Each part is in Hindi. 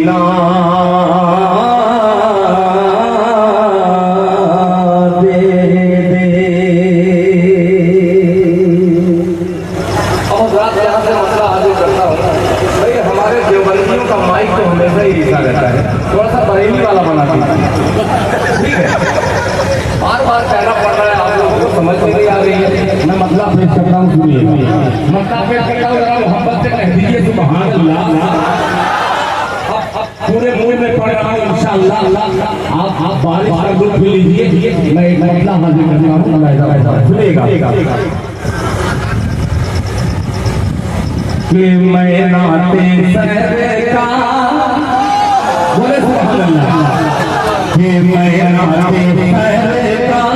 ना दे दे। और रात यहाँ से मसला आगे करता हूँ भाई, हमारे देवबंदियों का माइक तो हमेशा ही रीसा रहता है, थोड़ा सा बरेली वाला बना दीजिए, ठीक है। बार बार कहना पड़ रहा है, आप लोगों को समझ में नहीं आ रही है। मैं मतलब पेश करता हूँ, सुनिए। मतलब पेश करता हूँ, जरा मोहब्बत से कह दीजिए सुभान अल्लाह। पूरे मूड में पढ़ रहा हूँ इंशाअल्लाह। आप बारिश का दुख भी लीजिए, मैं एक मतलब हाजिर करता हूँ, सुनिएगा। कि मैं नाते सरकार बोले सुभान अल्लाह, कि मैं नाते सरकार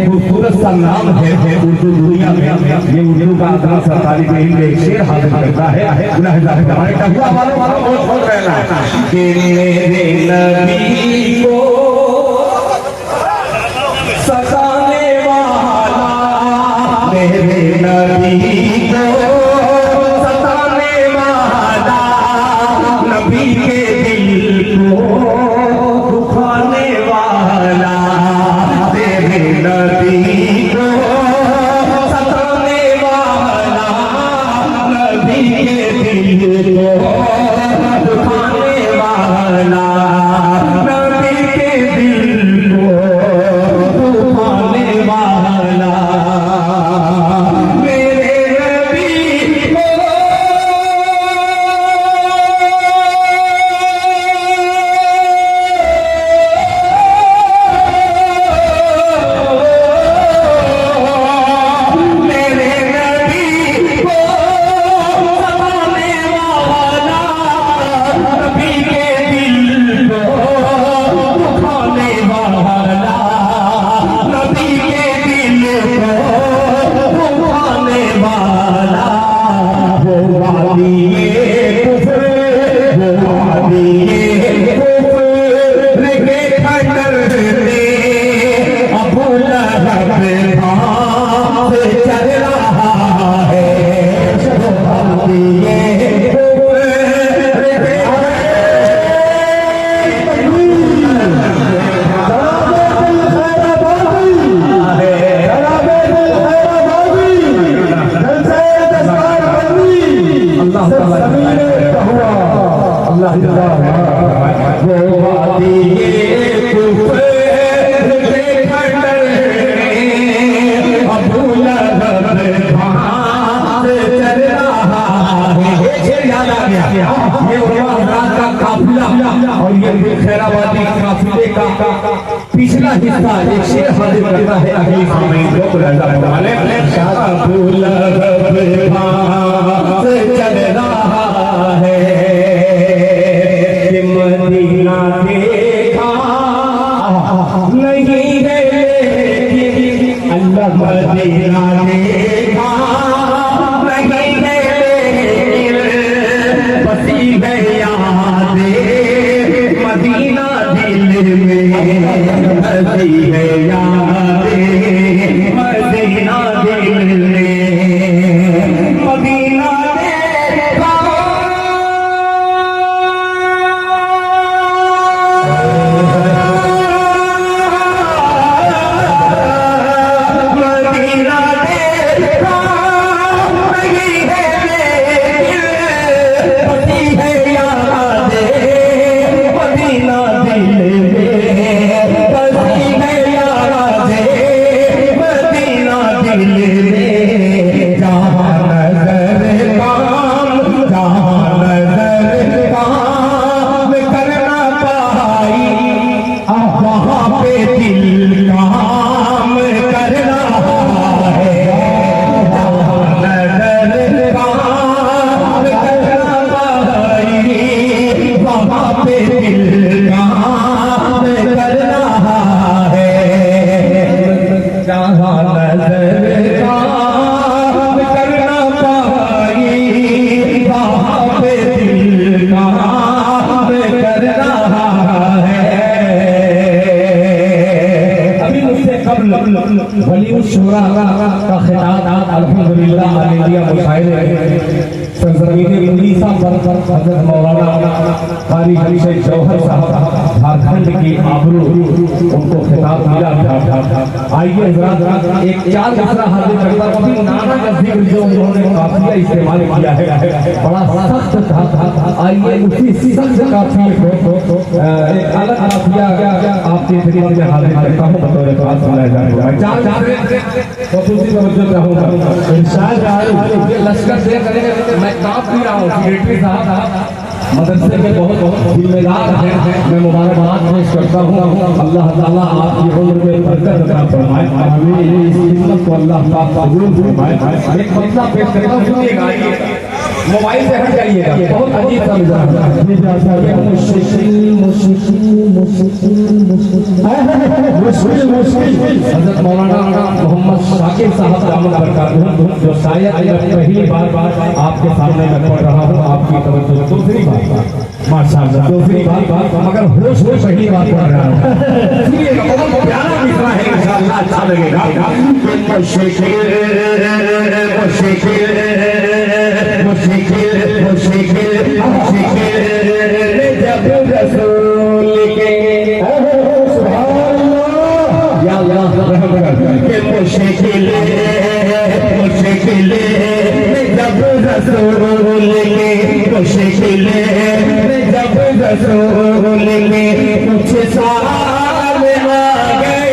खूबसूरत सा नाम है उर्दू दुनिया में। ये उर्दू का अपना सरकारी कहीं में एक शेर हाजिर करता है कि मेरे नबी को सताने वाला, मेरे नबी को सताने वाला, नबी के दिल को दुखाने वाला, तेरे नबी को सताने वाला, नबी के दिल को दुखाने वाला, नबी के दिल को दुखाने वाला, मेरे नबी को अल्लाह पिछला हिस्सा एक शेर हाजिर करता है अगली समय लोग राजा वाले फूल चल रहा है मदीना देखा नहीं है अल्लाह मदीना देखा नहीं है बसी है यादें मदीना दिल में बसी है यादें मदीना दिल में मदीना देखा मदीना देखा नहीं है बसी है यादें मदीना दिल में बसी है यादें मदीना दिल में जहाँ नजर काम करना पाई वहाँ पे दिल काम करना है जहाँ नजर काम करना पाई वहाँ पे दिल काम करना है जहाँ नजर काम करना पाई वहाँ पे दिल काम करना है अभी मुझसे कबल वली शुरा का खिताब अल्हम्दुलिल्लाह अलिया मुशायरे सरजमीन उड़ीसा पर हजरत मौलाना कारी हरी शेख जौहर साहब झारखंड की आबरू उनको खिताब मिला था। आइए हजरात एक चार दूसरा हाजिर करता हूं अभी नाना का जिक्र जो उन्होंने काफिया इस्तेमाल किया है बड़ा सख्त था। आइए उसी सख्त काफिये को एक अलग काफिया आपके खिदमत में हाजिर करता हूं बतौर ख्याल सुनाया जाएगा। चार खसूसी तवज्जो चाहूंगा इंशाअल्लाह ये लश्कर से करेंगे मैं काम भी रहा हूँ सेक्रेटरी साहब मदरसे के बहुत जिम्मेदार हैं मैं मुबारकबाद पेश करता हूँ अल्लाह ताला आपकी उम्र में बरकत अता फरमाए आमीन इस खिदमत को अल्लाह पाक कबूल फरमाए। एक मसला पेश करता हूँ सुनिएगा मोबाइल से हट जाइएगा बहुत अजीब सा मिजाज है हज़रत मौलाना मोहम्मद शाकिर साहब दामद बरकातहू जो शायद पहली बार आपके सामने मैं पढ़ रहा हूँ आपकी तवज्जो दूसरी बार माशाअल्लाह दूसरी बार मगर होश पहली बार पढ़ रहा हूँ सुनिएगा बहुत प्यारा मिसरा है इंशाअल्लाह अच्छा लगेगा। जब रसूल के या अल्लाह के मुश्किल जब रसूल के मुश्किल जब रसूल के कुछ साल आ गए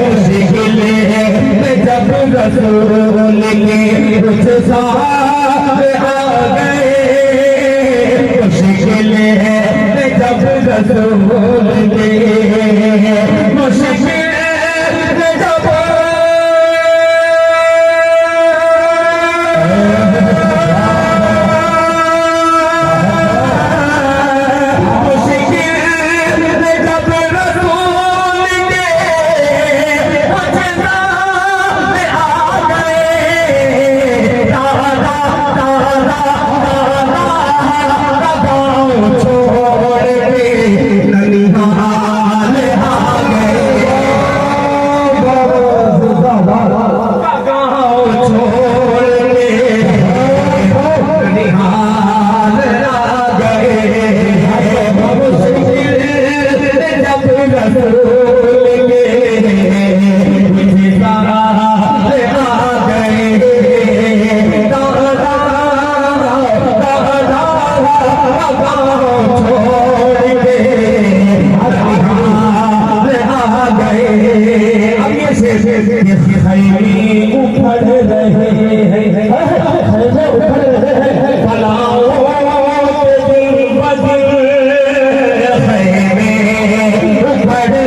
मुश्किल जब रसूल के कुछ साल आ गए मुश्किल जब रसूल के मुश्किल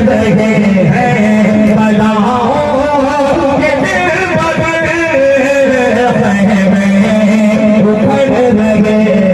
रहे हैं बलाओं के दिल बदल में उखड़ रहे हैं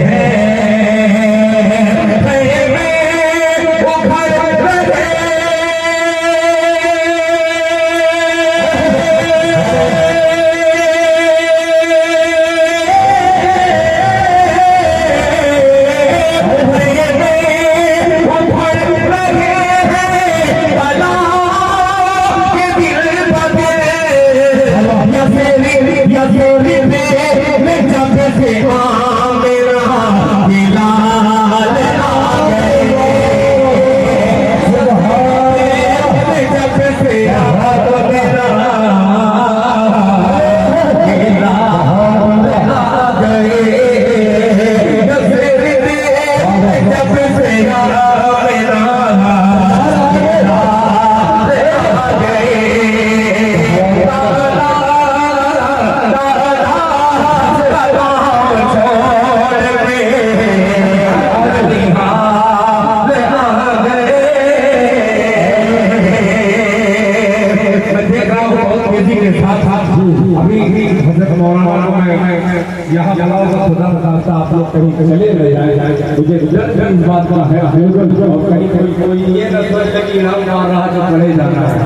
यहाँ बुलाओ का खुदा बताता आप लोग कहीं चले न जाए मुझे डर इस बात का है कहीं कहीं कोई ये न सोच ले कि इनाम मार रहा जो चले जाना है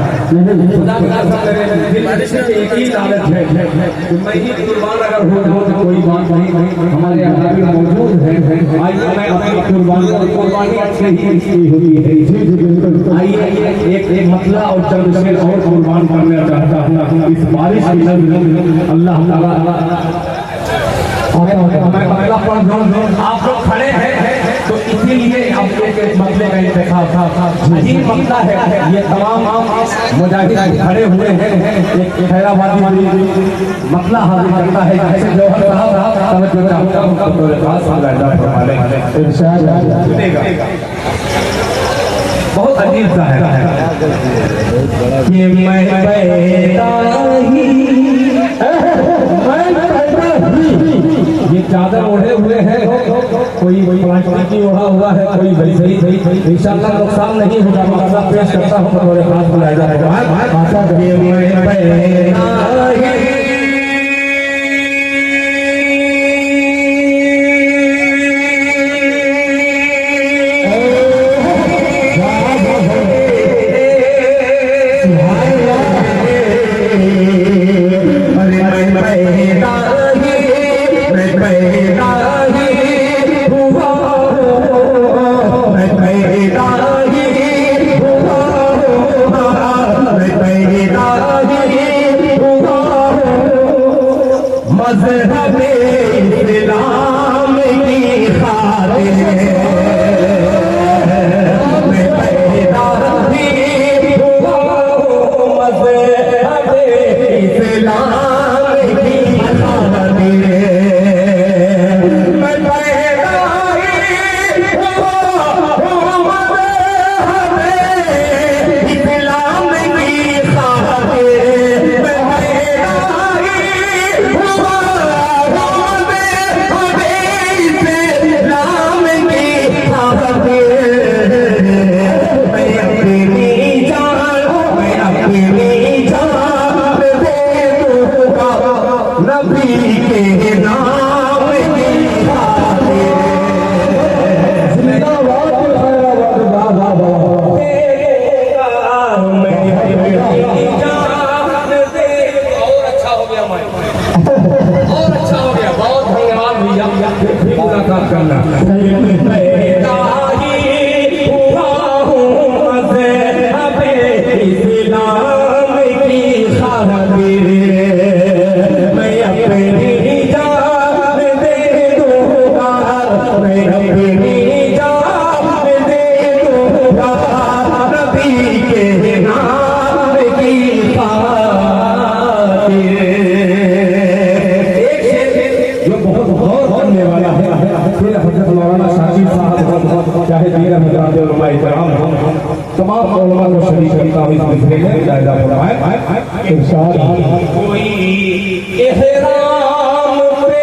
खुदा बताता मेरे दिल में एक ही लालच है कि मैं ही कुर्बान अगर हो जाऊं तो कोई बात नहीं हमारे यहाँ भी मौजूद है आइए मैं अपनी कुर्बानी अच्छी ही होती है आइए एक मतला और चंद शेर और कुर्बान करना चाहता हूँ इस बारिश की नज़र अल्लाह ताला आप लोग खड़े हैं तो इसीलिए आप लोग के मसले का इंतखाब अजीब मसला है ये तमाम मुजाहिद खड़े हुए हैं एक हैदराबादी मसला हाजिर करता है जैसे जौहर साहब तवज्जो चाहूंगा उनका बतौर खास मुलाहिजा फरमाने इरशाद सुनेगा बहुत अजीब सा है कि मैं पैदा ही ये चादर ओढ़े हुए हैं कोई प्लास्टिक की ओढ़ा हुआ है कोई वैसे ही इंशाअल्लाह नुकसान नहीं होगा मसला पेश करता हूँ बतौर खास बुलाया जाएगा तमाम उलमा को शरीक करता हूं इस मिसरे में जायजा फरमाए इरशाद कोई इहराम पे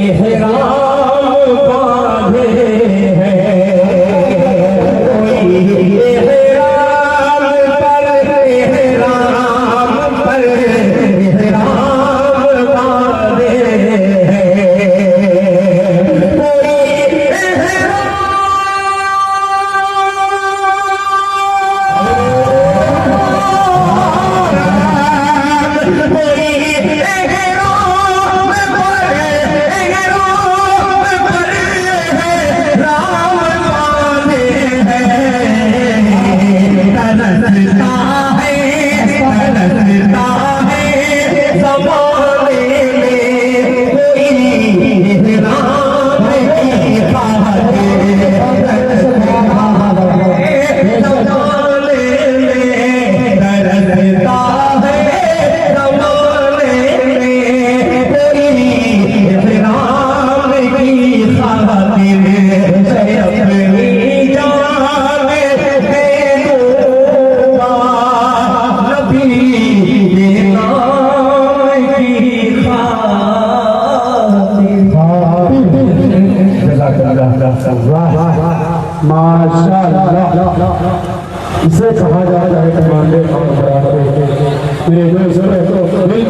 इहराम बांधे हैं वाह माशाअल्लाह। इसे कहा जाता है कमांडर और बराबर। मेरे